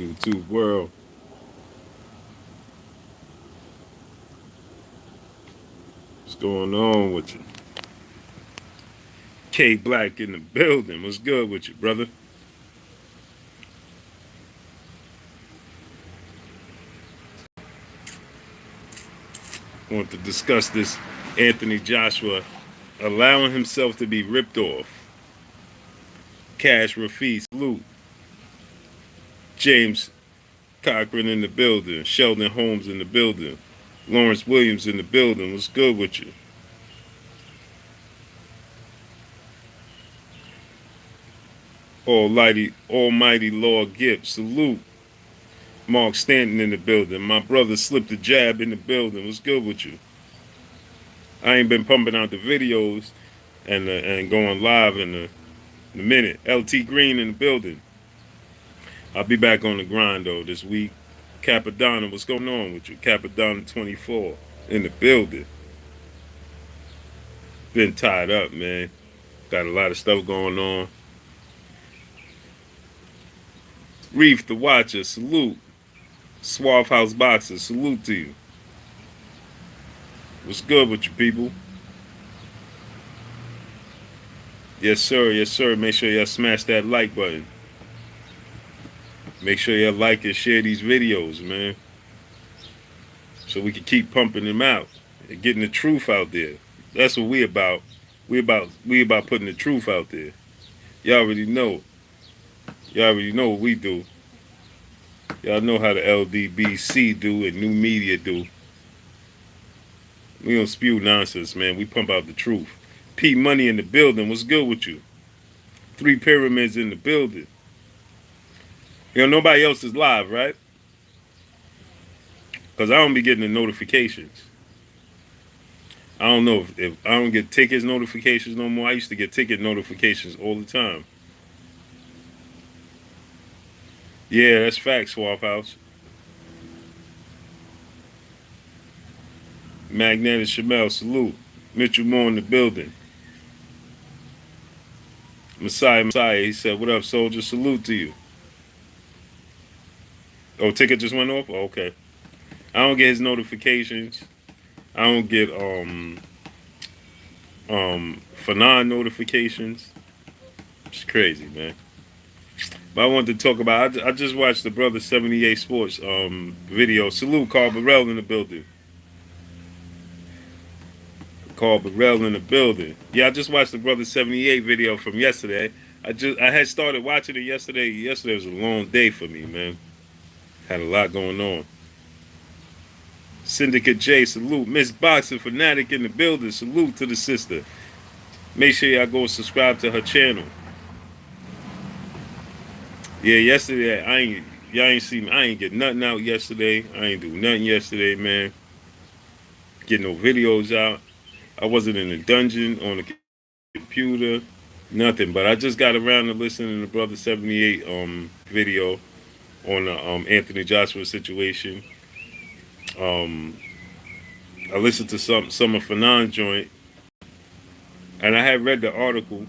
YouTube world. What's going on with you? K Black in the building. What's good with you, brother? I want to discuss this Anthony Joshua allowing himself to be ripped off. Cash Rafi, salute. James Cochran in the building. Sheldon Holmes in the building. Lawrence Williams in the building. What's good with you? Almighty Lord Gibbs, salute. Mark Stanton in the building. My brother slipped a jab in the building. What's good with you? I ain't been pumping out the videos and going live in a minute. LT Green in the building. I'll be back on the grind though this week. Capadonna, what's going on with you? Capadonna 24 in the building. Been tied up, man. Got a lot of stuff going on. Reef the Watcher, salute. Swaff House Boxer, salute to you. What's good with you people? Yes, sir. Yes, sir. Make sure y'all smash that like button. Make sure y'all like and share these videos, man. So we can keep pumping them out and getting the truth out there. That's what we about. We about putting the truth out there. Y'all already know. Y'all already know what we do. Y'all know how the LDBC do and new media do. We don't spew nonsense, man. We pump out the truth. P Money in the building. What's good with you? 3 Pyramids in the building. Nobody else is live, right? Because I don't be getting the notifications. I don't know if I don't get tickets notifications no more. I used to get ticket notifications all the time. Yeah, that's facts, Swap House. Magnetic Shamel, salute. Mitchell Moore in the building. Messiah, he said, what up, soldier? Salute to you. Oh, ticket just went off? Oh, okay. I don't get his notifications. I don't get Fanon notifications. It's crazy, man. But I wanted to talk about, I just watched the Brother 78 Sports video. Salute Carl Burrell in the building. Carl Burrell in the building. Yeah, I just watched the Brother 78 video from yesterday. I had started watching it yesterday. Yesterday was a long day for me, man. Had a lot going on. Syndicate J, salute. Miss Boxing Fanatic in the building. Salute to the sister. Make sure y'all go subscribe to her channel. Yeah, yesterday y'all ain't see me. I ain't get nothing out yesterday. I ain't do nothing yesterday, man. Get no videos out. I wasn't in the dungeon on the computer. Nothing. But I just got around to listening to the Brother 78 video on the Anthony Joshua situation. I listened to some of Fanon's joint, and I had read the article.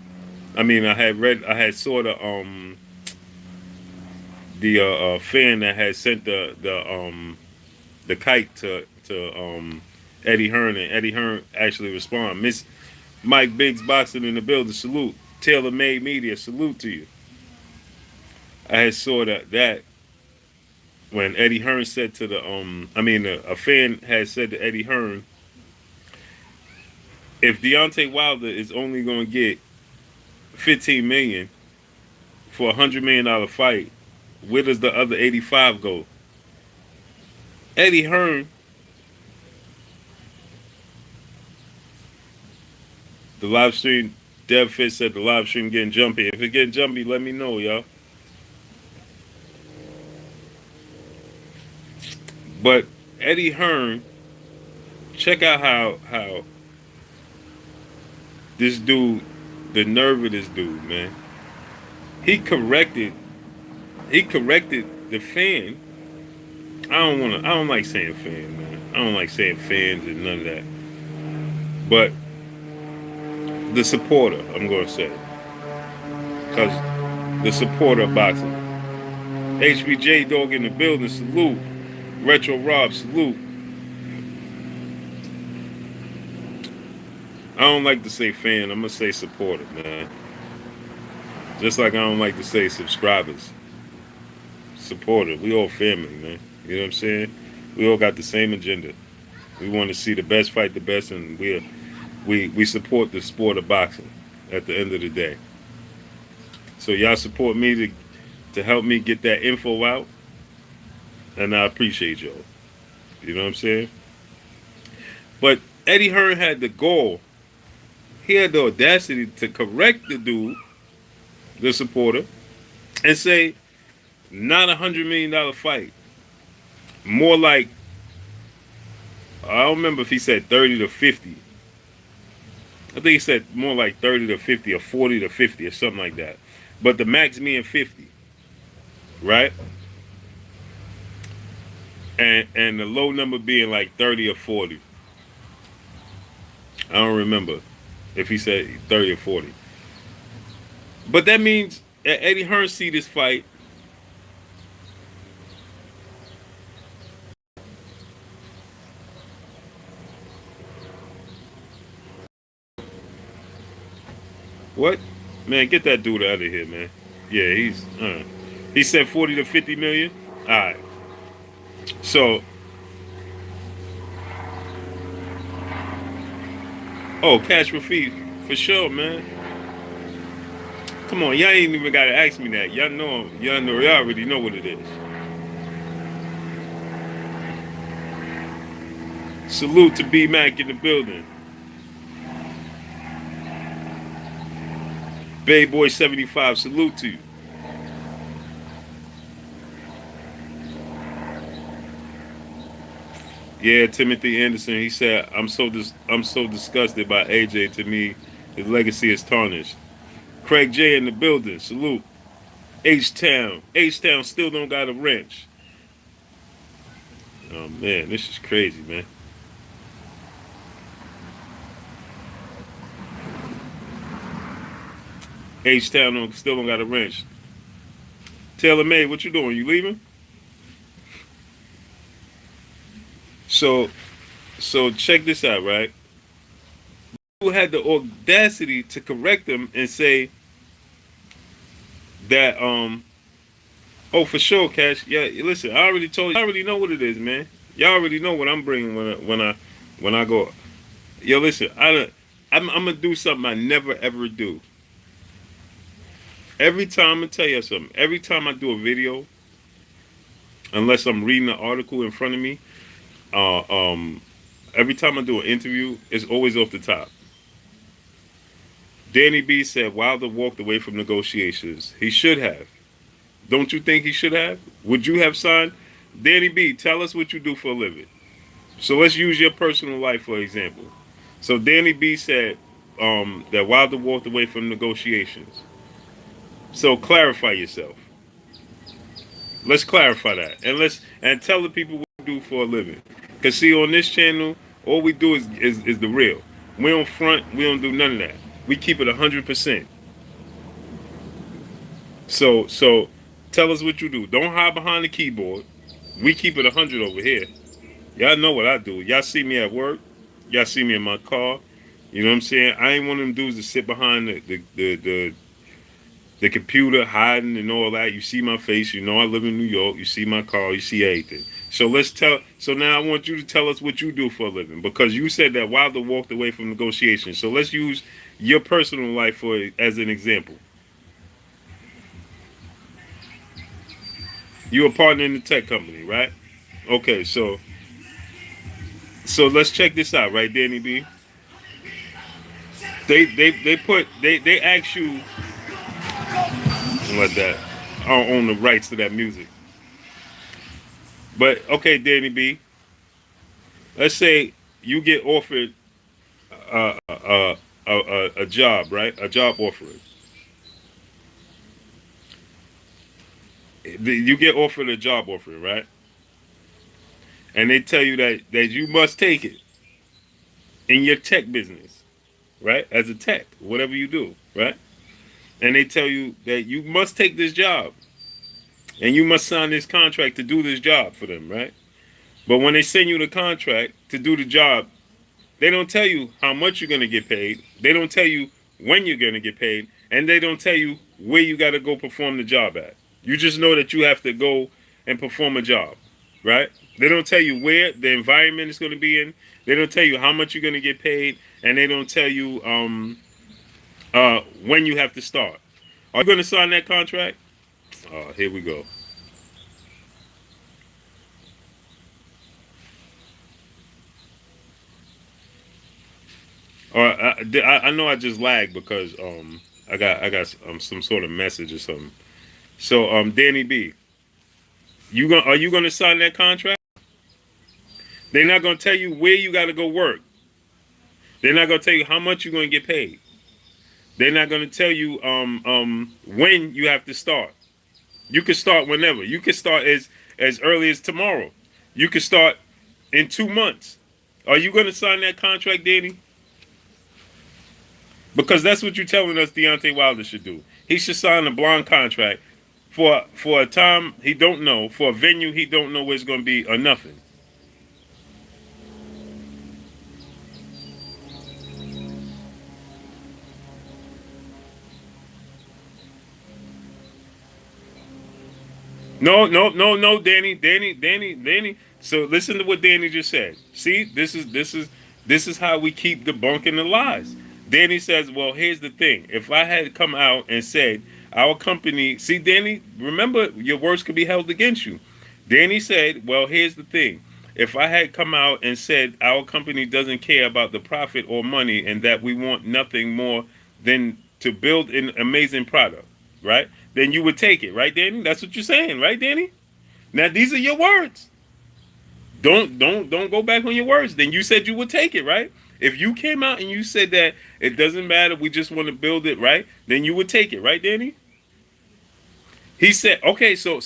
I saw the fan that had sent the kite to Eddie Hearn, and Eddie Hearn actually responded. Miss Mike Biggs Boxing in the building, salute. Tailor Made Media, salute to you. I had saw that when Eddie Hearn said to a fan had said to Eddie Hearn, if Deontay Wilder is only going to get $15 million for $100 million fight, where does the other 85 go? Eddie Hearn, the live stream, Dev Fish said the live stream getting jumpy. If it getting jumpy, let me know, y'all. But Eddie Hearn, check out how this dude, the nerve of this dude, man. He corrected the fan. I don't like saying fan, man. I don't like saying fans and none of that. But the supporter, I'm gonna say. Because the supporter of boxing. HBJ Dog in the building, salute. Retro Rob, salute. I don't like to say fan, I'm gonna say supporter, man. Just like I don't like to say subscribers. Supporter. We all family, man. You know what I'm saying? We all got the same agenda. We want to see the best fight the best, and we support the sport of boxing at the end of the day. So y'all support me to help me get that info out, and I appreciate y'all. You know what I'm saying? But Eddie Hearn had the goal. He had the audacity to correct the dude, the supporter, and say, not $100 million fight. More like, I don't remember if he said 30 to 50. I think he said more like 30 to 50 or 40 to 50 or something like that. But the max being 50, right? And the low number being like 30 or 40. I don't remember if he said 30 or 40. But that means that Eddie Hearn see this fight. What? Man, get that dude out of here, man. Yeah, he said 40 to 50 million. All right. So, oh, cash for fee for sure, man. Come on, y'all ain't even gotta ask me that. Y'all already know what it is. Salute to B Mac in the building. Bay Boy 75, salute to you. Yeah, Timothy Anderson. He said, I'm so disgusted by AJ. To me, his legacy is tarnished." Craig J in the building. Salute. H Town. H Town still don't got a wrench. Oh man, this is crazy, man. H Town still don't got a wrench. Taylor May, what you doing? You leaving? So so check this out, right? Who had the audacity to correct them and say that oh, for sure, Cash. Yeah, listen, I already told you. I already know what it is, man. Y'all already know what I'm bringing when I go. Yo, listen, I'm gonna do something I never ever do. Every time I'm gonna tell you something. Every time I do a video, unless I'm reading an article in front of me, uh, um, every time I do an interview, it's always off the top. Danny B said Wilder walked away from negotiations. He should have. Don't you think he should have? Would you have signed? Danny B, tell us what you do for a living. So let's use your personal life for example. So Danny B said that Wilder walked away from negotiations. So clarify yourself. Let's clarify that, and tell the people what you do for a living. Cause see, on this channel, all we do is the real. We don't front. We don't do none of that. We keep it 100%. So tell us what you do. Don't hide behind the keyboard. We keep it 100 over here. Y'all know what I do. Y'all see me at work. Y'all see me in my car. You know what I'm saying? I ain't one of them dudes that sit behind the computer hiding and all that. You see my face. You know I live in New York. You see my car. You see everything. So So now I want you to tell us what you do for a living, because you said that Wilder walked away from negotiations. So let's use your personal life as an example. You're a partner in the tech company, right? Okay, so let's check this out, right, Danny B? They ask you like that. I don't own the rights to that music. But okay, Danny B. Let's say you get offered a job, right? A job offering. You get offered a job offering, right? And they tell you that you must take it in your tech business, right? As a tech, whatever you do, right? And they tell you that you must take this job. and you must sign this contract to do this job for them, right? But when they send you the contract to do the job, they don't tell you how much you're gonna get paid. They don't tell you when you're gonna get paid, and they don't tell you where you gotta go perform the job at. You just know that you have to go and perform a job, right? They don't tell you where the environment is gonna be in. They don't tell you how much you're gonna get paid, and they don't tell you when you have to start. Are you gonna sign that contract? Oh, here we go. Or I know I just lagged because I got some sort of message or something. So Danny B, are you gonna sign that contract? They're not gonna tell you where you got to go work. They're not gonna tell you how much you're gonna get paid. They're not gonna tell you when you have to start. You can start whenever. You can start as early as tomorrow. You can start in 2 months. Are you gonna sign that contract, Danny? Because that's what you're telling us Deontay Wilder should do. He should sign a blind contract for a time he don't know, for a venue he don't know where it's going to be, or nothing. No, no, no, no, Danny. So listen to what Danny just said. See, this is how we keep debunking the lies. Danny says, "Well, here's the thing. If I had come out and said our company, see, Danny, remember your words could be held against you." Danny said, "Well, here's the thing. If I had come out and said our company doesn't care about the profit or money, and that we want nothing more than to build an amazing product, right? Then you would take it, right, Danny? That's what you're saying, right, Danny? Now these are your words. Don't go back on your words. Then you said you would take it, right? If you came out and you said that it doesn't matter, we just want to build it, right? Then you would take it, right, Danny? He said, okay, so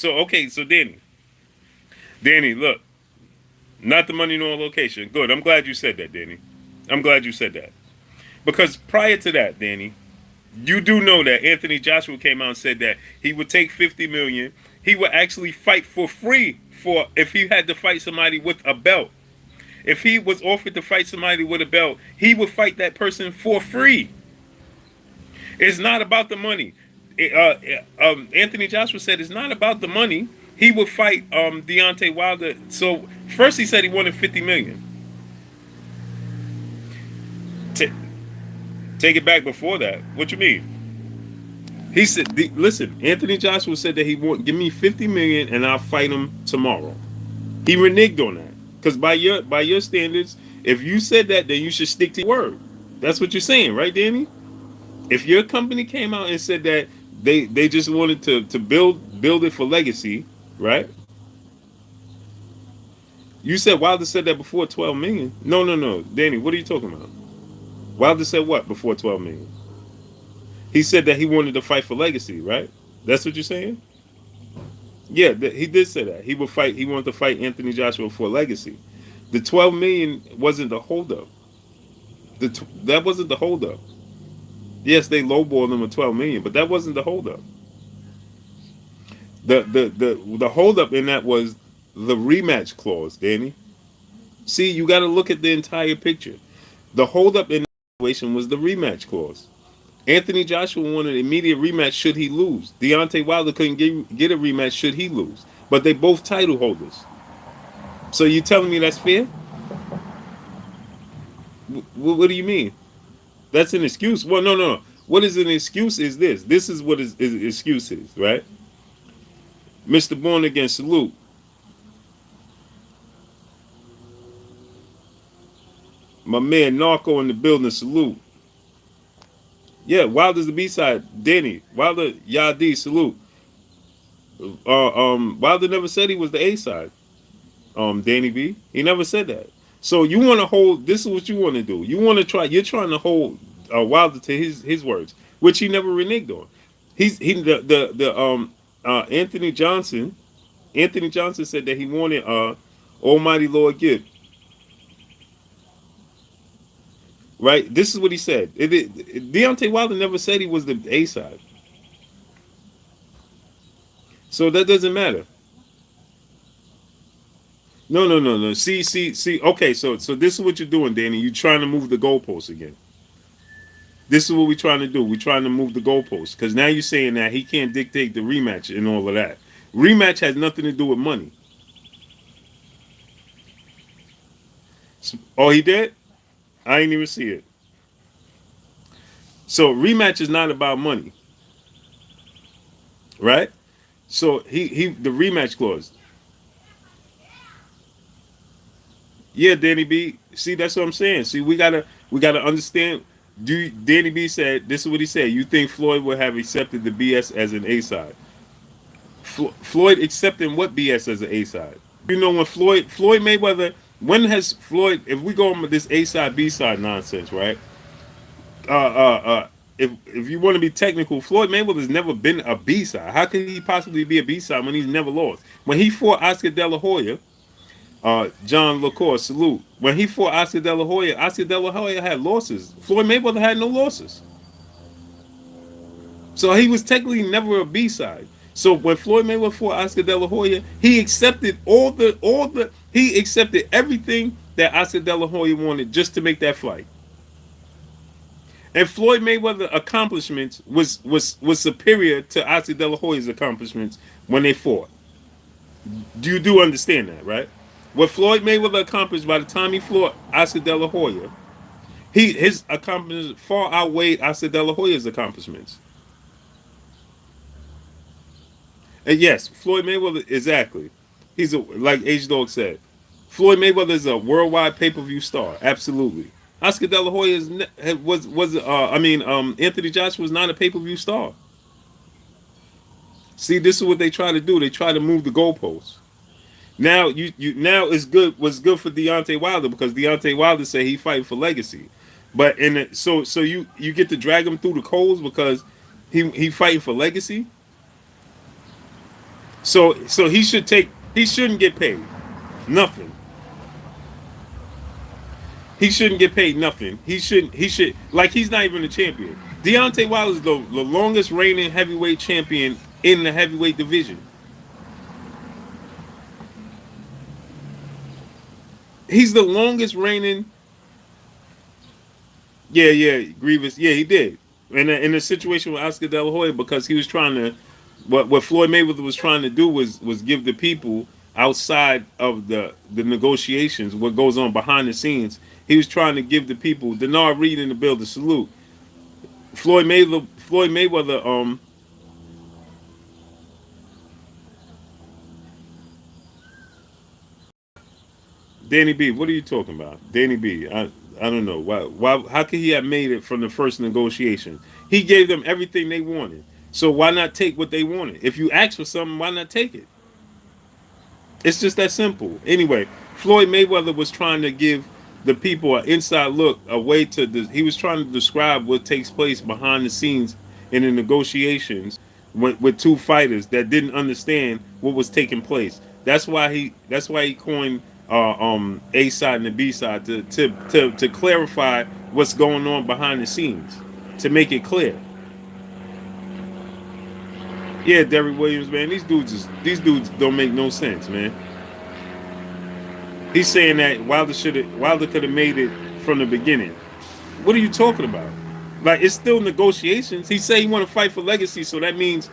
Danny, look, not the money nor location. Good. I'm glad you said that, Danny. I'm glad you said that. Because prior to that, Danny, you do know that Anthony Joshua came out and said that he would take 50 million. He would actually fight for free for if he had to fight somebody with a belt. If he was offered to fight somebody with a belt, he would fight that person for free. It's not about the money. Anthony Joshua said it's not about the money. He would fight Deontay Wilder. So first he said he wanted 50 million. Ta Take it back before that. What you mean? He said, "Listen, Anthony Joshua said that he want give me 50 million and I'll fight him tomorrow." He reneged on that because by your standards, if you said that, then you should stick to your word. That's what you're saying, right, Danny? If your company came out and said that they just wanted to build it for legacy, right? You said Wilder said that before 12 million. No, Danny, what are you talking about? Wilder said what before 12 million? He said that he wanted to fight for legacy, right? That's what you're saying? Yeah, he did say that. He would fight. He wanted to fight Anthony Joshua for legacy. The 12 million wasn't the holdup. That wasn't the holdup. Yes, they lowballed him with 12 million, but that wasn't the holdup. The holdup in that was the rematch clause, Danny. See, you got to look at the entire picture. The holdup in that situation was the rematch clause. Anthony Joshua wanted an immediate rematch should he lose. Deontay Wilder couldn't get a rematch should he lose. But they both title holders. So you telling me that's fair? What do you mean? That's an excuse. Well, no. What is an excuse is this. This is what is excuse is, right? Mr. Born Again, salute. My man Narco in the building, salute. Yeah, Wilder's the B-side. Danny. Wilder, Yadi, salute. Wilder never said he was the A-side. Danny B. He never said that. So you want to hold, this is what you want to do. You're trying to hold Wilder to his words, which he never reneged on. Anthony Johnson said that he wanted Almighty Lord Gift. Right? This is what he said. Deontay Wilder never said he was the A side. So that doesn't matter. No, no, no, no. See. Okay, so this is what you're doing, Danny. You're trying to move the goalposts again. This is what we're trying to do. We're trying to move the goalposts because now you're saying that he can't dictate the rematch and all of that. Rematch has nothing to do with money. Oh, he did? I didn't even see it. So rematch is not about money, right? So he the rematch clause. Yeah, Danny B. See, that's what I'm saying. See, we gotta understand. Danny B said this is what he said. You think Floyd would have accepted the BS as an A side? Floyd accepting what BS as an A side? You know when Floyd Mayweather. When has Floyd? If we go on with this A side B side nonsense, right? Uh, uh, uh. If you want to be technical, Floyd Mayweather's never been a B side. How could he possibly be a B side when he's never lost? When he fought Oscar De La Hoya, John LaCour, salute. When he fought Oscar De La Hoya had losses. Floyd Mayweather had no losses. So he was technically never a B side. So when Floyd Mayweather fought Oscar De La Hoya, he accepted he accepted everything that Oscar De La Hoya wanted just to make that fight. And Floyd Mayweather's accomplishments was superior to Oscar De La Hoya's accomplishments when they fought. Do understand that, right? What Floyd Mayweather accomplished by the time he fought Oscar De La Hoya, his accomplishments far outweighed Oscar De La Hoya's accomplishments. And yes, Floyd Mayweather exactly. He's a like H Dog said. Floyd Mayweather is a worldwide pay per view star. Absolutely. Oscar De La Hoya was Anthony Joshua was not a pay per view star. See, this is what they try to do. They try to move the goalposts. Now you now it's good. Was good for Deontay Wilder because Deontay Wilder said he fighting for legacy, but so you get to drag him through the coals because he fighting for legacy. So he shouldn't get paid nothing. He shouldn't get paid nothing. He should like he's not even a champion. Deontay Wilder is the longest reigning heavyweight champion in the heavyweight division. He's the longest reigning. Yeah, Grievous. Yeah, he did. In a situation with Oscar De La Hoya because he was trying to what Floyd Mayweather was trying to do was give the people outside of the negotiations what goes on behind the scenes. He was trying to give the people Denard Reed in the building salute. Floyd Mayweather Danny B, what are you talking about? Danny B, I don't know. Why how could he have made it from the first negotiation? He gave them everything they wanted. So why not take what they wanted? If you ask for something, why not take it? It's just that simple. Anyway, Floyd Mayweather was trying to give the people an inside look, a way to. He was trying to describe what takes place behind the scenes in the negotiations with two fighters that didn't understand what was taking place. That's why he coined A side and the B side to clarify what's going on behind the scenes, to make it clear. Yeah, Derrick Williams, man, these dudes don't make no sense, man. He's saying that Wilder could have made it from the beginning. What are you talking about? Like it's still negotiations. He said he want to fight for legacy, so that means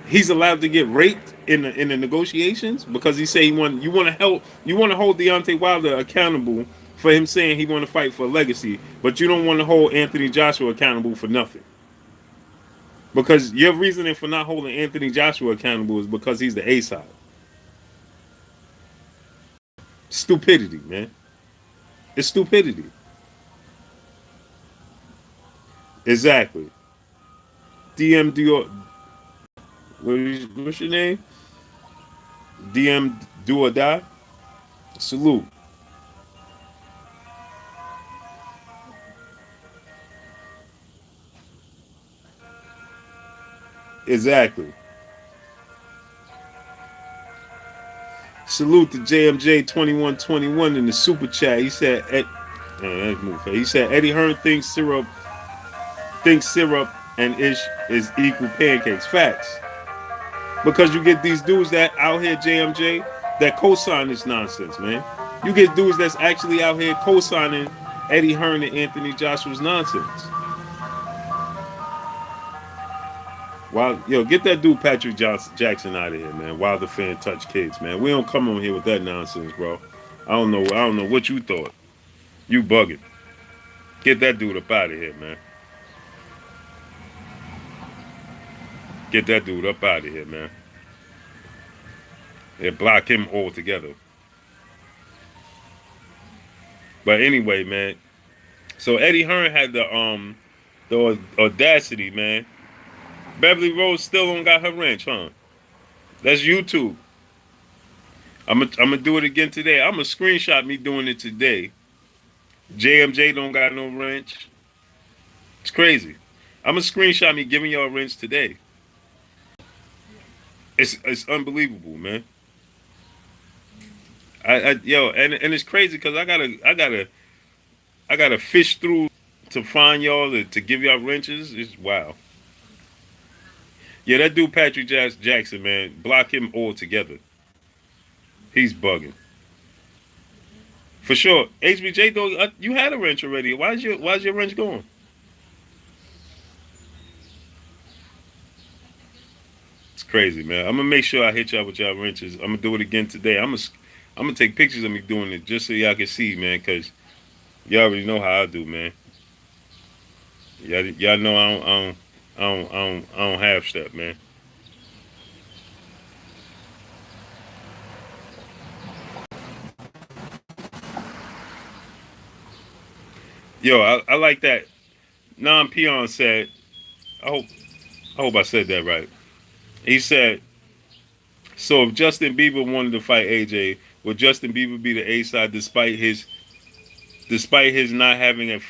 he's allowed to get raped in the negotiations because he said you want to hold Deontay Wilder accountable for him saying he want to fight for legacy, but you don't want to hold Anthony Joshua accountable for nothing. Because your reasoning for not holding Anthony Joshua accountable is because he's the A side. Stupidity, man. It's stupidity. Exactly. DM what's your name? DM do or die. Salute. Exactly. Salute to JMJ 2121 in the super chat. He said, he said Eddie Hearn thinks syrup and ish is equal pancakes. Facts. Because you get these dudes that out here, JMJ, that co-sign this nonsense, man. You get dudes that's actually out here co-signing Eddie Hearn and Anthony Joshua's nonsense. While yo, get that dude Patrick Jackson out of here, man. While the fan touch kids, man. We don't come on here with that nonsense, bro. I don't know. I don't know what you thought. You bugging. Get that dude up out of here, man. Get that dude up out of here, man. And block him altogether. But anyway, man. So Eddie Hearn had the audacity, man. Beverly Rose still don't got her ranch, huh? That's YouTube. I'm gonna do it again today. I'm gonna screenshot me doing it today. JMJ don't got no ranch. It's crazy. I'm gonna screenshot me giving y'all a wrench today. It's unbelievable, man. Yo, and it's crazy because I gotta fish through to find y'all to give y'all wrenches. It's wow. Yeah, that dude Patrick Jackson, man, block him altogether. He's bugging for sure. HBJ though, you had a wrench already. Why's your wrench going? It's crazy, man. I'm gonna make sure I hit y'all with y'all wrenches. I'm gonna do it again today. I'm gonna take pictures of me doing it just so y'all can see, man. Cause y'all already know how I do, man. Y'all know I don't half step, man. Yo, I like that. Non Peon said. I hope I hope I said that right. He said, "So if Justin Bieber wanted to fight AJ, would Justin Bieber be the A side despite his not having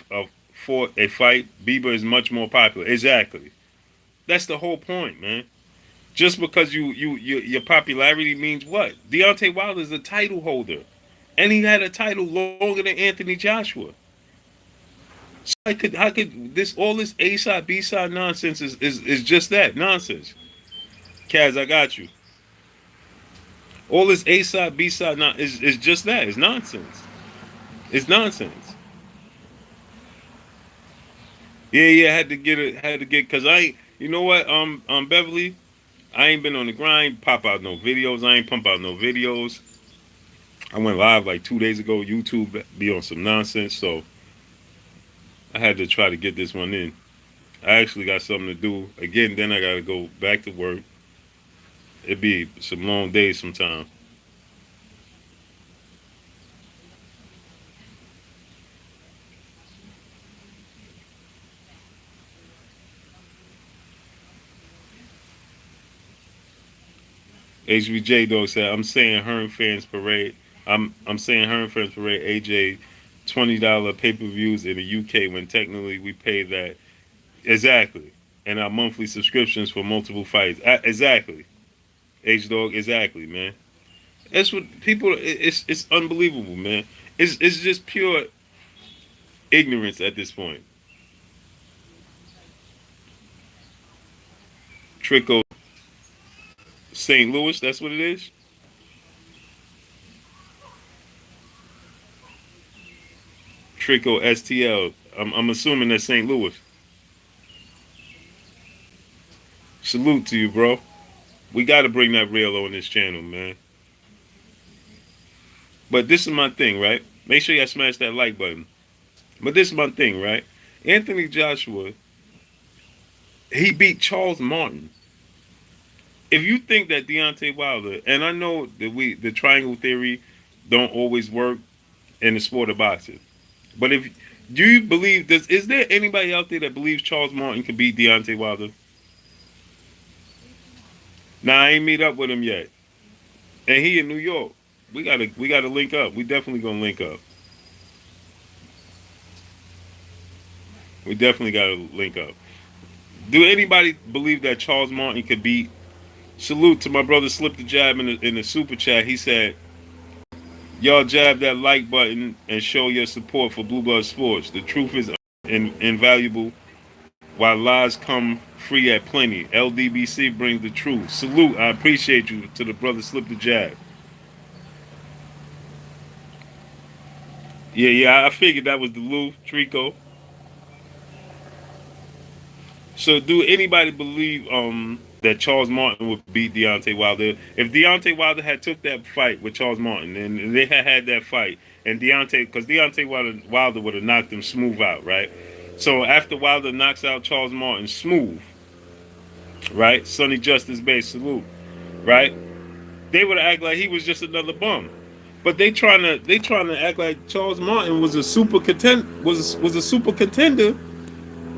fought a fight? Bieber is much more popular. Exactly. That's the whole point, man. Just because your popularity means what? Deontay Wilder is a title holder, and he had a title longer than Anthony Joshua. So how could this all this A side B side nonsense is just that nonsense? Kaz, I got you. All this A side B side is just that. It's nonsense. It's nonsense. Yeah. I had to get because you know what, Beverly, I ain't been on the grind, pop out no videos. I ain't pump out no videos. I went live like 2 days ago. YouTube be on some nonsense, so I had to try to get this one in. I actually got something to do again. Then I gotta go back to work. It be some long days sometimes. HBJ though said, "I'm saying Hearn fans parade. I'm saying Hearn fans parade AJ $20 pay per views in the UK when technically we pay that exactly, and our monthly subscriptions for multiple fights exactly. H dog exactly, man. That's what people. It's unbelievable, man. It's just pure ignorance at this point. Trickle St. Louis. That's what it is. Trickle STL. I'm assuming that's St. Louis. Salute to you, bro. We got to bring that real on this channel, man. But this is my thing, right? Make sure y'all smash that like button. But this is my thing, right? Anthony Joshua, he beat Charles Martin. If you think that Deontay Wilder, and I know that the triangle theory don't always work in the sport of boxing, but if do you believe this? Is there anybody out there that believes Charles Martin could beat Deontay Wilder? Nah, I ain't meet up with him yet, and he in New York. We gotta link up. We definitely gonna link up. We definitely gotta link up. Do anybody believe that Charles Martin could beat? Salute to my brother. Slip the jab in the super chat. He said, "Y'all jab that like button and show your support for Blue Blood Sports. The truth is invaluable. while lies come free at plenty. LDBC brings the truth. Salute. I appreciate you to the brother Slip the Jab. Yeah, yeah, I figured that was the Lou Trico. So, do anybody believe that Charles Martin would beat Deontay Wilder if Deontay Wilder had took that fight with Charles Martin and they had that fight and Deontay, because Deontay Wilder would have knocked him smooth out, right? So after Wilder knocks out Charles Martin smooth, right? Sonny Justice Bay salute, right? They would act like he was just another bum. But they trying to act like Charles Martin was a super contender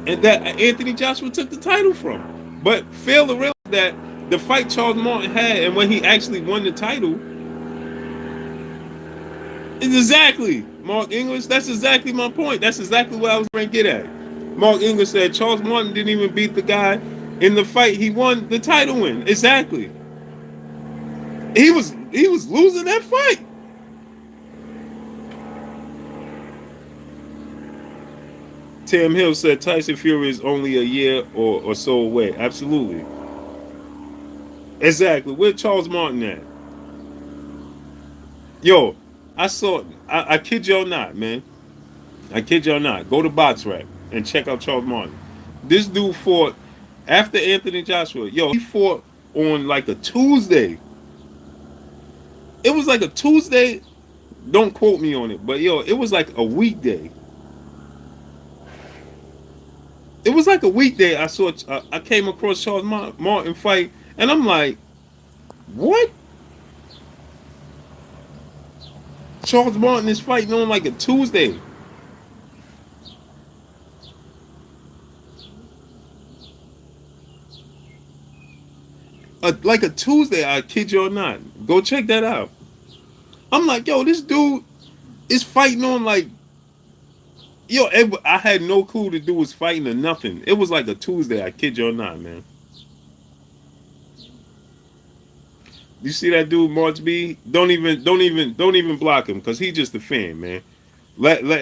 and that Anthony Joshua took the title from. But fail to realize that the fight Charles Martin had and when he actually won the title is exactly Mark English. That's exactly my point. That's exactly what I was trying to get at. Mark English said Charles Martin didn't even beat the guy in the fight he won the title in. Exactly. He was losing that fight. Tim Hill said Tyson Fury is only a year or so away. Absolutely. Exactly. Where Charles Martin at? Yo, I kid y'all not, man. I kid y'all not. Go to Box Rap and check out Charles Martin. This dude fought after Anthony Joshua. Yo, he fought on like a Tuesday. It was like a Tuesday. Don't quote me on it, but yo, it was like a weekday. It was like a weekday. I came across Charles Martin fight, and I'm like, what? Charles Martin is fighting on like a Tuesday. Like a Tuesday, I kid you or not. Go check that out. I'm like, yo, this dude is fighting on like, yo, I had no clue the dude was fighting or nothing. It was like a Tuesday, I kid you or not, man. You see that dude, March B? Don't even block him, cause he just a fan, man.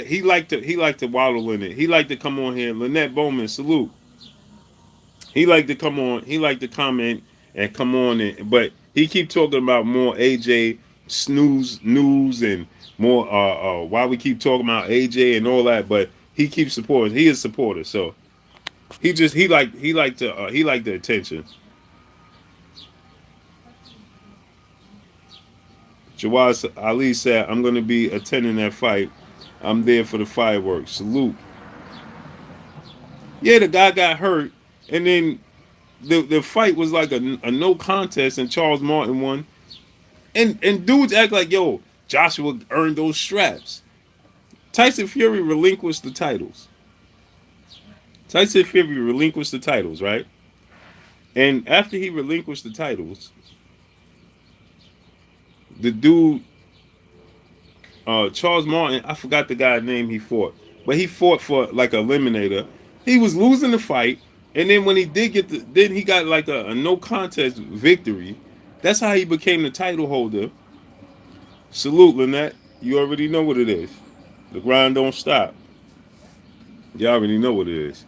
He like to waddle in it. He like to come on here. Lynette Bowman, salute. He like to come on. He like to comment and come on and but he keep talking about more AJ snooze news and more why we keep talking about AJ and all that, but he keeps supporting. He is a supporter, so he like the attention. Jawaz Ali said, "I'm gonna be attending that fight. I'm there for the fireworks. Salute." Yeah, the guy got hurt, and then the fight was like a no contest, and Charles Martin won. And dudes act like, yo, Joshua earned those straps. Tyson Fury relinquished the titles. Tyson Fury relinquished the titles, right? And after he relinquished the titles, the dude, Charles Martin, I forgot the guy's name he fought, but he fought for like a eliminator. He was losing the fight, and then when he did then he got like a no contest victory. That's how he became the title holder. Salute, Lynette. You already know what it is. The grind don't stop. Y'all already know what it is.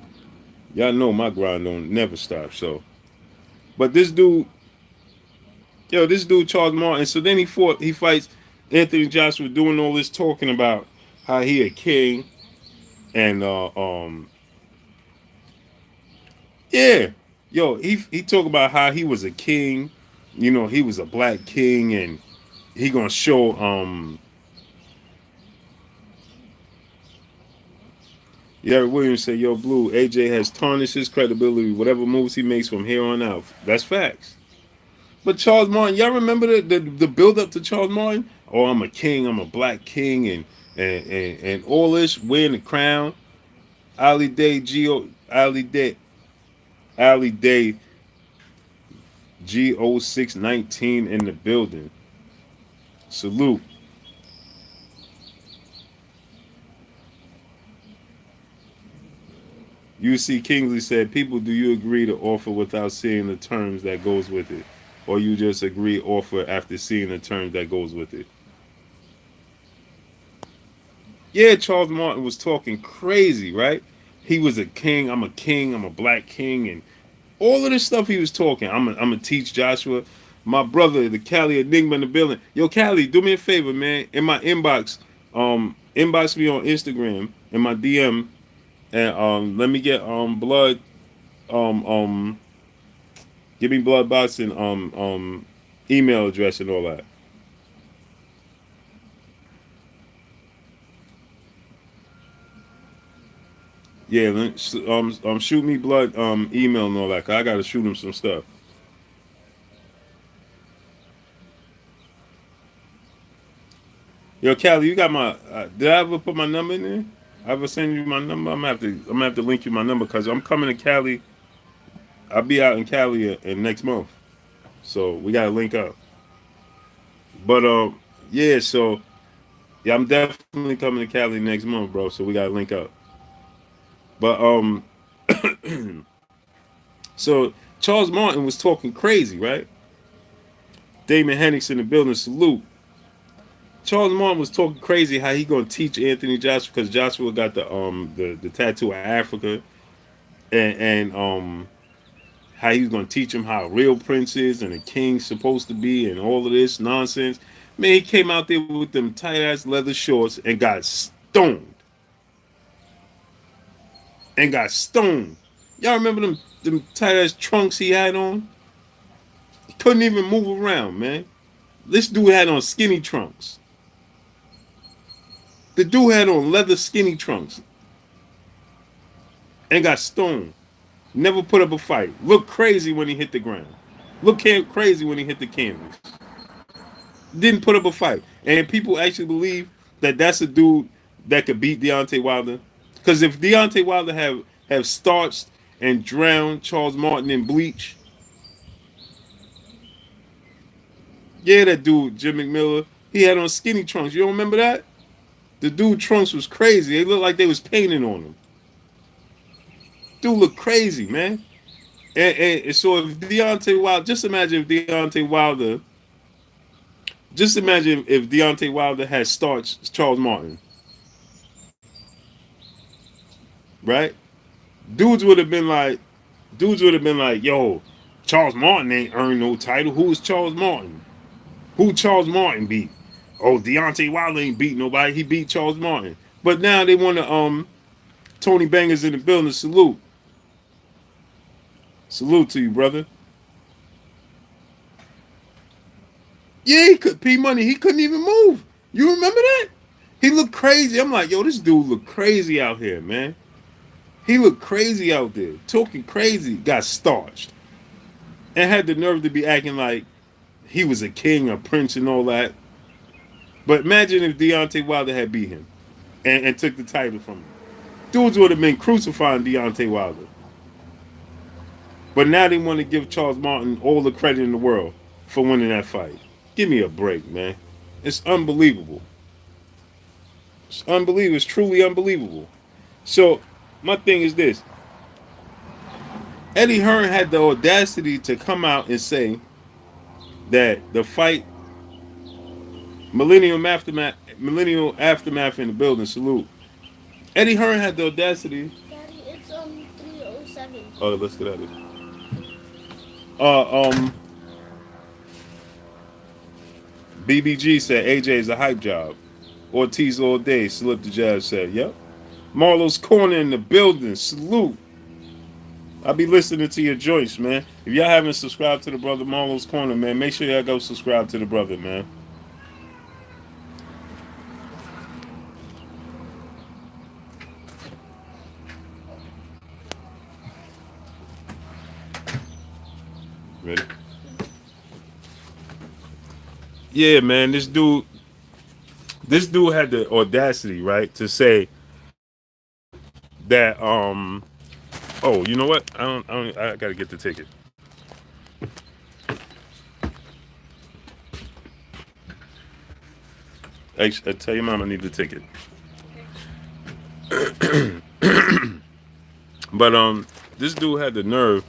Y'all know my grind don't never stop. So, but this dude Charles Martin. So then he fights Anthony Joshua, doing all this talking about how he a king and yeah, yo, he talk about how he was a king. You know, he was a black king, and he gonna show Yeah, Williams said, "Yo, Blue, AJ has tarnished his credibility. Whatever moves he makes from here on out, that's facts." But Charles Martin, y'all remember the build up to Charles Martin? Oh, I'm a king. I'm a black king, and all this wearing the crown. Ali Day Go Ali Day Go619 in the building. Salute. UC Kingsley said, "People, do you agree to offer without seeing the terms that goes with it, or you just agree offer after seeing the terms that goes with it?" Yeah, Charles Martin was talking crazy, right? he was a king. I'm a king. I'm a black king, and all of this stuff he was talking. I'm gonna teach Joshua, my brother, the Cali Enigma in the building. Yo, Cali, do me a favor, man. In my inbox, inbox me on Instagram in my DM, and let me get blood, um, um, give me blood box and email address and all that. Yeah, shoot me blood email and all that. 'Cause I gotta shoot him some stuff. Yo, Callie, you got my? Did I ever put my number in there? I ever send you my number? I'm gonna have to link you my number because I'm coming to Cali. I'll be out in Cali in next month, so we gotta link up. But yeah, so yeah, I'm definitely coming to Cali next month, bro. So we gotta link up. But so Charles Martin was talking crazy, right? Damon Hennick's in the building. Salute. Charles Martin was talking crazy how he gonna teach Anthony Joshua because Joshua got the tattoo of Africa and how he was gonna teach him how a real prince is and a king's supposed to be and all of this nonsense. Man, he came out there with them tight ass leather shorts and got stoned. And got stoned. Y'all remember them tight ass trunks he had on? He couldn't even move around, man. This dude had on skinny trunks. The dude had on leather skinny trunks and got stoned. Never put up a fight. Looked crazy when he hit the ground. Looked crazy when he hit the canvas. Didn't put up a fight. And people actually believe that that's a dude that could beat Deontay Wilder. Because if Deontay Wilder have starched and drowned Charles Martin in bleach, yeah, that dude Jim McMillan, he had on skinny trunks. You don't remember that? The dude trunks was crazy. They looked like they was painting on him. Dude looked crazy, man. And so if Deontay Wilder, just imagine if Deontay Wilder had starched Charles Martin, right? Dudes would have been like, yo, Charles Martin ain't earned no title. Who's Charles Martin? Who Charles Martin beat? Oh, Deontay Wilder ain't beat nobody. He beat Charles Martin. But now they want to Tony Banger's in the building. Salute. Salute to you, brother. Yeah, he could P Money. He couldn't even move. You remember that? He looked crazy. I'm like, yo, this dude looked crazy out here, man. He looked crazy out there, talking crazy. Got starched, and had the nerve to be acting like he was a king, a prince, and all that. But imagine if Deontay Wilder had beat him and took the title from him. Dudes would have been crucifying Deontay Wilder. But now they want to give Charles Martin all the credit in the world for winning that fight. Give me a break, man. It's unbelievable. It's unbelievable. It's truly unbelievable. So, my thing is this. Eddie Hearn had the audacity to come out and say that the fight, millennial aftermath in the building, salute. Eddie Hearn had the audacity. Daddy, it's 3:07. Oh, let's get at it. Uh, um, BBG said AJ is a hype job. Ortiz all day. Slip the jab said, yep. Marlo's Corner in the building. Salute. I'll be listening to your joints, man. If y'all haven't subscribed to the brother Marlo's Corner, man, make sure y'all go subscribe to the brother, man. Ready? Yeah, man. This dude had the audacity, right, to say that oh, you know what? I gotta get the ticket. I tell your mom I need the ticket. But this dude had the nerve.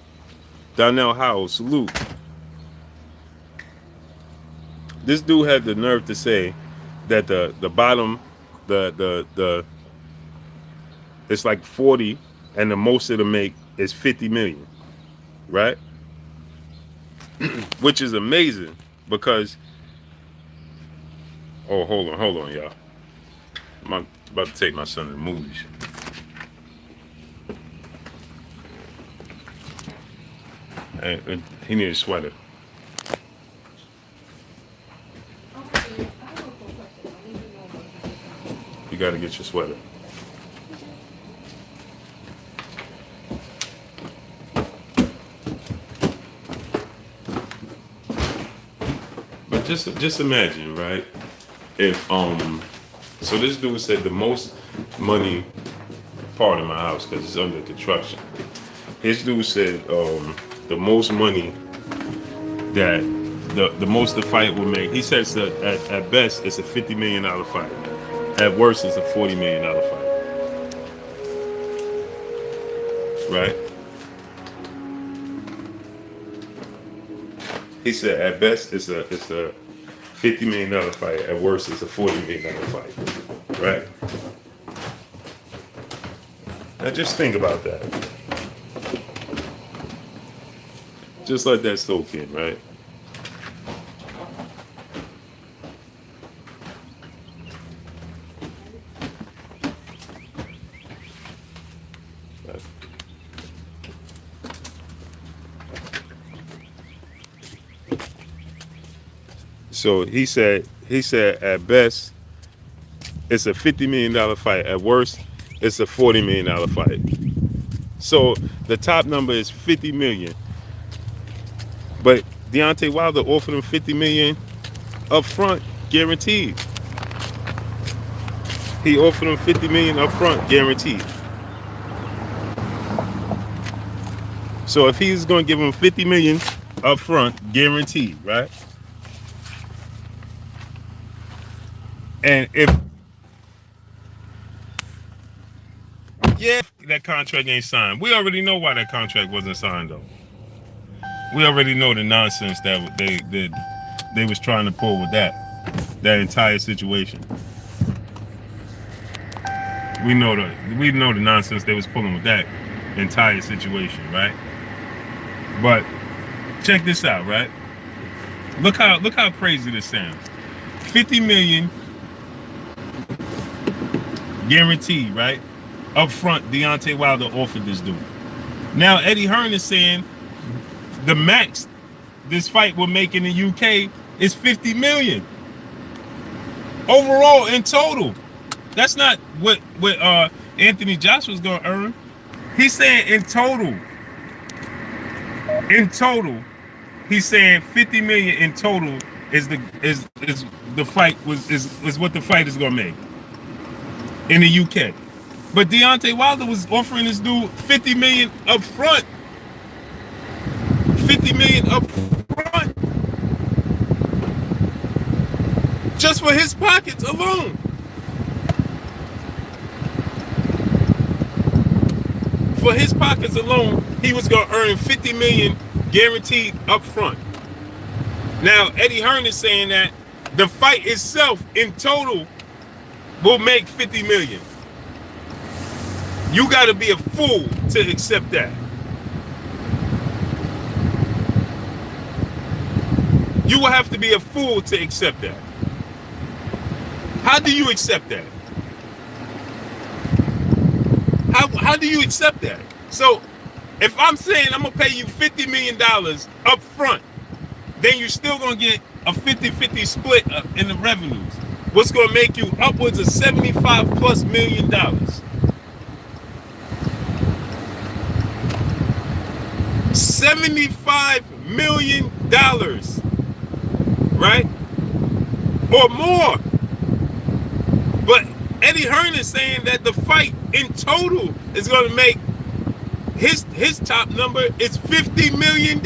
Donnell Howell, salute. This dude had the nerve to say that the bottom, the it's like 40 and the most it'll make is 50 million, right? Which is amazing because hold on, y'all. I'm about to take my son to the movies. And he needs a sweater. You got to get your sweater. But just imagine, right? If so this dude said the most money part of my house because it's under construction. His dude said the most money that the most the fight will make. He says that at best it's a $50 million fight. At worst it's a $40 million fight. Right? He said at best it's a $50 million fight. At worst it's a $40 million fight. Right? Now just think about that. Just let that soak in, right? So he said at best it's a $50 million fight. At worst, it's a $40 million fight. So the top number is 50 million. But Deontay Wilder offered him 50 million up front, guaranteed. He offered him 50 million up front, guaranteed. So if he's going to give him 50 million up front, guaranteed, right? And if that contract ain't signed, we already know why that contract wasn't signed though. We already know the nonsense that they was trying to pull with that entire situation. We know the nonsense they was pulling with that entire situation, right? But check this out, right? Look how crazy this sounds. 50 million guaranteed, right? Up front, Deontay Wilder offered this dude. Now Eddie Hearn is saying the max this fight will make in the UK is 50 million. Overall, in total. That's not what Anthony Joshua's gonna earn. He's saying in total. In total, he's saying 50 million in total is the fight is what the fight is gonna make in the UK. But Deontay Wilder was offering this dude 50 million up front. 50 million up front. Just for his pockets alone. For his pockets alone, he was gonna earn 50 million guaranteed up front. Now, Eddie Hearn is saying that the fight itself in total will make 50 million. You gotta be a fool to accept that. You will have to be a fool to accept that. How do you accept that? How do you accept that? So, if I'm saying I'm gonna pay you $50 million up front, then you're still gonna get a 50-50 split in the revenues. What's gonna make you upwards of $75+ million? $75 million, right? Or more. But Eddie Hearn is saying that the fight in total is going to make his top number is $50 million.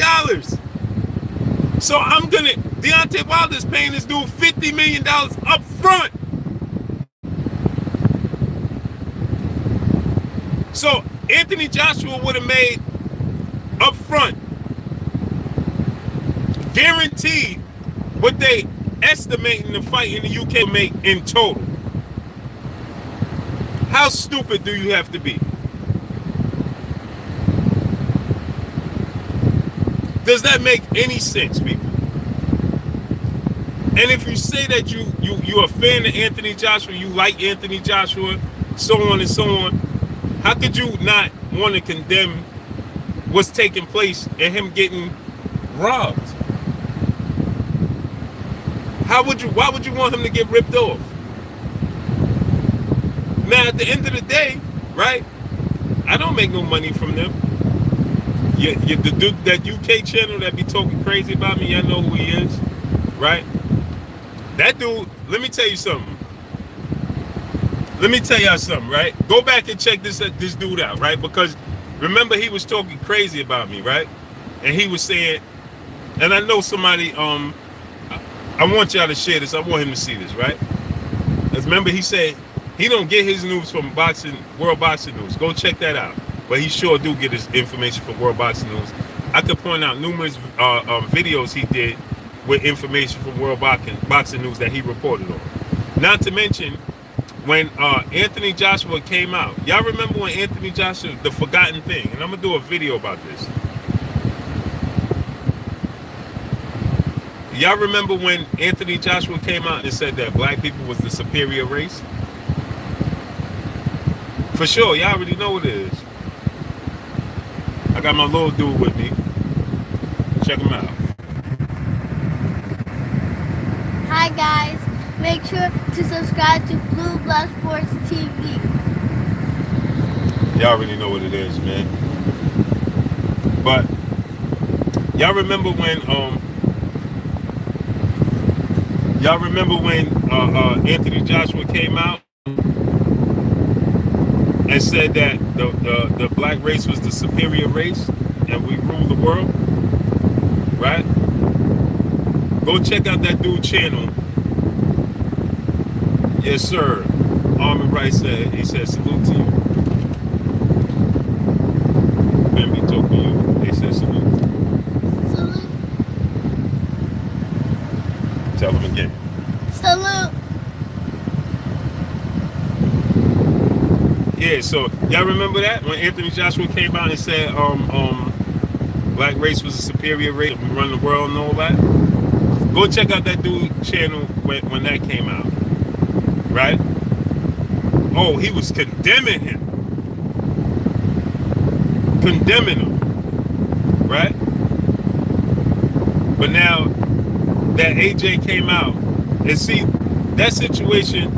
So Deontay Wilder's paying this dude $50 million up front. So Anthony Joshua would have made up front, guaranteed, what they estimating the fight in the UK will make in total. How stupid do you have to be? Does that make any sense, people? And if you say that you're a fan of Anthony Joshua, you like Anthony Joshua, so on and so on, how could you not want to condemn what's taking place and him getting robbed? Why would you want him to get ripped off? Now at the end of the day, right? I don't make no money from them. The dude, that UK channel that be talking crazy about me, I know who he is, right? That dude, let me tell you something. Let me tell y'all something, right? Go back and check this dude out, right? Because remember he was talking crazy about me, right? And he was saying, and I know somebody, I want y'all to share this. I want him to see this, right? Because remember he said he don't get his news from World Boxing News. Go check that out. But he sure do get his information from World Boxing News. I could point out numerous videos he did with information from World Boxing News that he reported on. Not to mention, when Anthony Joshua came out, y'all remember when Anthony Joshua, the forgotten thing, and I'm gonna do a video about this. Y'all remember when Anthony Joshua came out and said that black people was the superior race? For sure, y'all already know what it is. I got my little dude with me. Check him out. Hi guys, make sure to subscribe to Blue Blood Sports TV. Y'all already know what it is, man. But y'all remember when Anthony Joshua came out and said that the black race was the superior race and we rule the world, right? Go check out that dude's channel. Yes, sir. Armin Wright said, he said, salute to you. Ben be talking to you. They said salute. Salute. Tell them again. Salute. Yeah, so y'all remember that when Anthony Joshua came out and said black race was a superior race, we run the world and all that? Go check out that dude's channel when that came out, right? Oh, he was condemning him, right? But now that AJ came out, and see that situation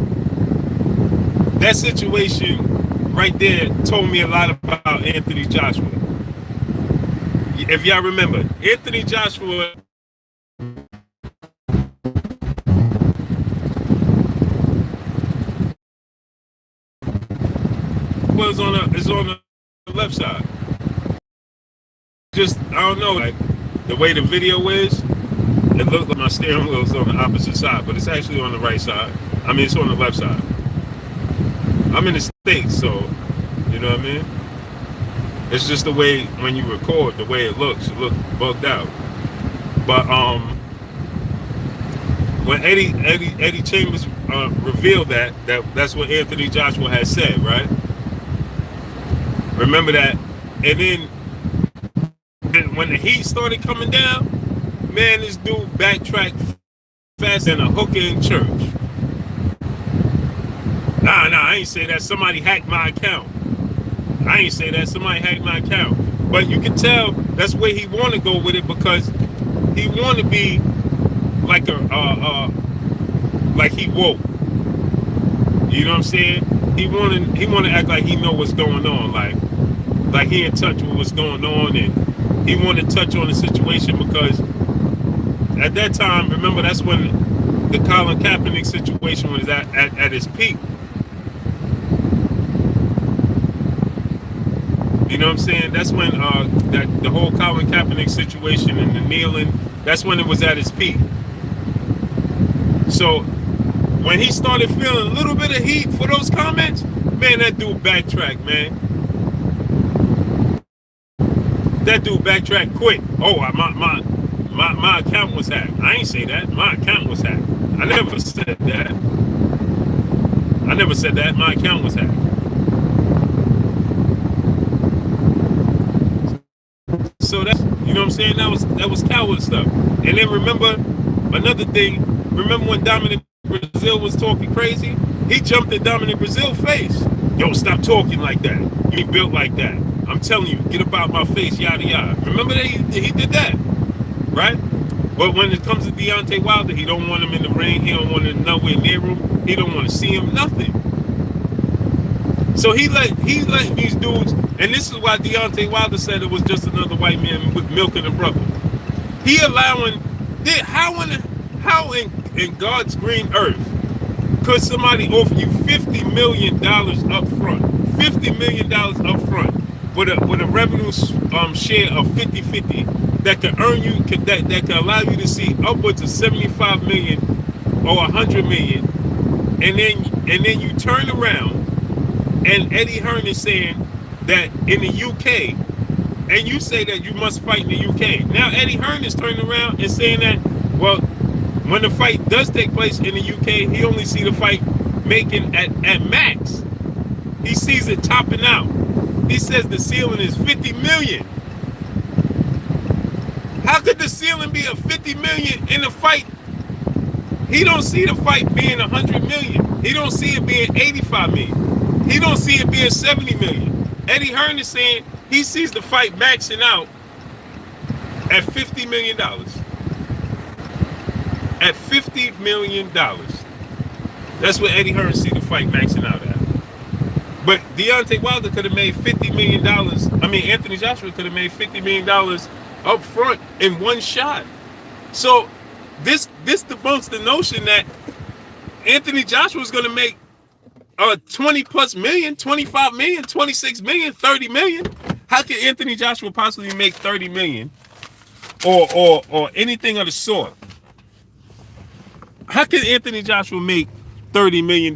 right there told me a lot about Anthony Joshua. If y'all remember, Anthony Joshua is on the left side. Just, I don't know, like the way the video is, it looks like my steering wheel is on the opposite side, but it's actually on the right side. I mean, it's on the left side. I'm in the States, so you know what I mean? It's just the way when you record, the way it looks bugged out. But when Eddie Chambers revealed that's what Anthony Joshua had said, right? Remember that? And then when the heat started coming down, man, this dude backtracked fast than a hooker in church. Nah, I ain't say that. Somebody hacked my account. I ain't say that. Somebody hacked my account. But you can tell that's where he want to go with it, because he want to be like like he woke. You know what I'm saying? He want to act like he know what's going on, like he in touch with what's going on, and he want to touch on the situation because at that time, remember, that's when the Colin Kaepernick situation was at its peak. You know what I'm saying? That's when the whole Colin Kaepernick situation and the kneeling, that's when it was at its peak. So when he started feeling a little bit of heat for those comments, man, that dude backtracked, man. That dude backtracked quick. Oh, my account was hacked. I ain't say that. My account was hacked. I never said that. My account was hacked. So that's, you know what I'm I'm saying? That was coward stuff. And then remember another thing. Remember when Dominic Brazil was talking crazy? He jumped in Dominic Brazil's face. Yo, stop talking like that. You ain't built like that. I'm telling you, get up out my face, yada yada. Remember that he did that, right? But when it comes to Deontay Wilder, he don't want him in the ring. He don't want him nowhere near him. He don't want to see him. Nothing. So he's letting these dudes, and this is why Deontay Wilder said it was just another white man with milking a brother. He allowing, how in God's green earth could somebody offer you $50 million up front? $50 million up front with a revenue share of 50-50 that can earn you that can allow you to see upwards of 75 million or 100 million, and then you turn around and Eddie Hearn is saying that in the UK, and you say that you must fight in the UK. Now Eddie Hearn is turning around and saying that, well, when the fight does take place in the UK, he only see the fight making at max. He sees it topping out. He says the ceiling is 50 million. How could the ceiling be a 50 million in a fight? He don't see the fight being 100 million. He don't see it being 85 million. He don't see it being 70 million. Eddie Hearn is saying he sees the fight maxing out at $50 million. At $50 million. That's what Eddie Hearn see the fight maxing out at. But Deontay Wilder could have made $50 million. I mean, Anthony Joshua could have made $50 million up front in one shot. So this debunks the notion that Anthony Joshua is going to make 20 plus million, 25 million, 26 million, 30 million. How can Anthony Joshua possibly make 30 million or anything of the sort? How can Anthony Joshua make $30 million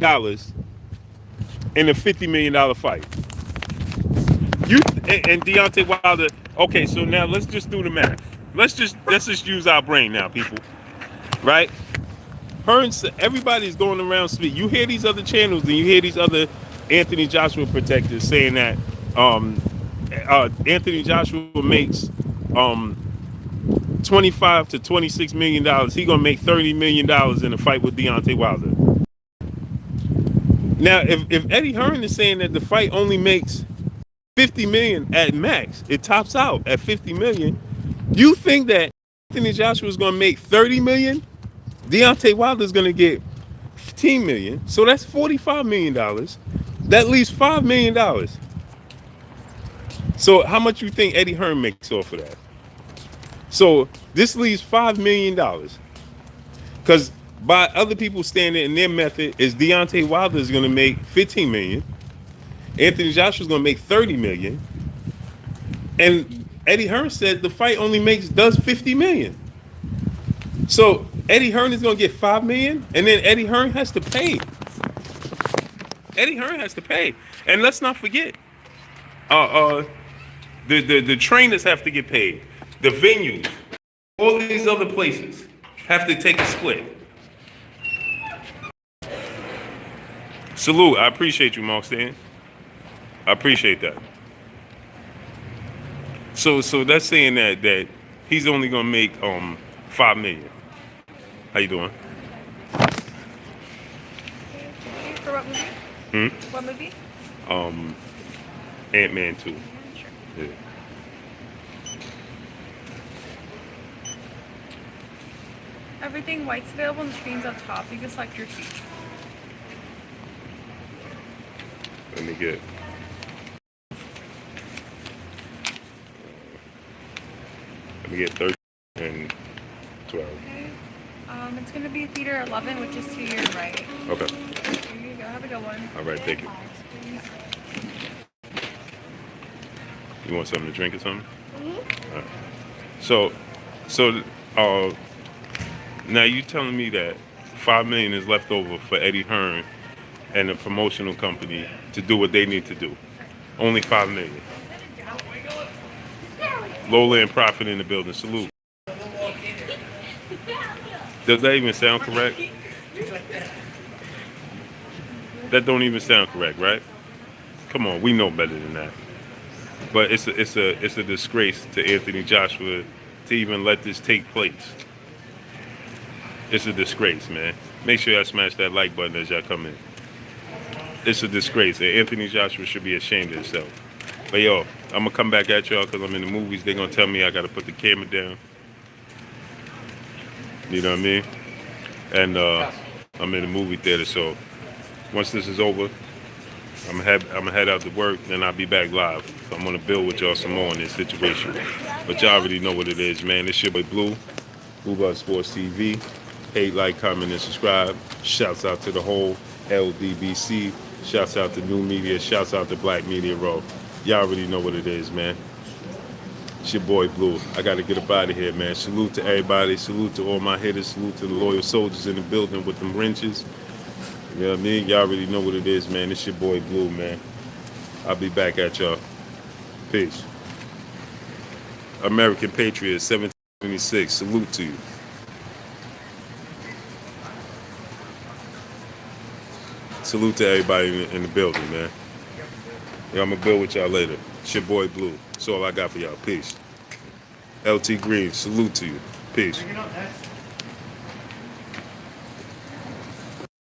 in a $50 million fight? And Deontay Wilder. Okay, so now let's just do the math. Let's just use our brain now, people. Right? Everybody's going around speaking. You hear these other channels and you hear these other Anthony Joshua protectors saying that Anthony Joshua makes 25 to 26 million dollars. He gonna make $30 million in a fight with Deontay Wilder. Now, if Eddie Hearn is saying that the fight only makes 50 million at max, it tops out at 50 million. You think that Anthony Joshua is gonna make 30 million? Deontay Wilder is gonna get 15 million. So that's $45 million. That leaves $5 million. So how much you think Eddie Hearn makes off of that? So this leaves $5 million. Because by other people standing in their method is Deontay Wilder is going to make 15 million. Anthony Joshua is going to make 30 million. And Eddie Hearn said the fight only does 50 million. So Eddie Hearn is going to get 5 million, and then Eddie Hearn has to pay. Eddie Hearn has to pay. And let's not forget, the trainers have to get paid. The venues, all these other places have to take a split. Salute. I appreciate you, Mark Stan. I appreciate that. So that's saying that he's only gonna make $5 million. How you doing? For what movie? What movie? Ant-Man 2. Sure. Yeah. Everything white's available on the screens up top. You can select your seat. Let me get. Let me get 13 and 12. Okay. It's gonna be theater 11, which is to your right. Okay. Here you go. Have a good one. All right. Thank you. You want something to drink or something? Mm-hmm. All right. So, now you telling me that $5 million is left over for Eddie Hearn and the promotional company to do what they need to do. Only $5 million. Lowland profit in the building. Salute. Does that even sound correct? That don't even sound correct, right? Come on, we know better than that. But it's a disgrace to Anthony Joshua to even let this take place. It's a disgrace, man. Make sure y'all smash that like button as y'all come in. It's a disgrace. And Anthony Joshua should be ashamed of himself. But yo, I'm gonna come back at y'all because I'm in the movies. They're gonna tell me I gotta put the camera down. You know what I mean? And I'm in the movie theater, so once this is over, I'm gonna head out to work, then I'll be back live. So I'm gonna build with y'all some more on this situation. But y'all already know what it is, man. It's your boy Blue Blood Sports TV. Hate, like, comment, and subscribe. Shouts out to the whole LDBC. Shouts out to New Media. Shouts out to Black Media Row. Y'all already know what it is, man. It's your boy Blue. I got to get up out of here, man. Salute to everybody. Salute to all my hitters. Salute to the loyal soldiers in the building with them wrenches. You know what I mean? Y'all already know what it is, man. It's your boy Blue, man. I'll be back at y'all. Peace. American Patriot, 1776. Salute to you. Salute to everybody in the building, man. Yeah, I'm going to build with y'all later. It's your boy Blue. That's all I got for y'all. Peace. LT Green, salute to you. Peace.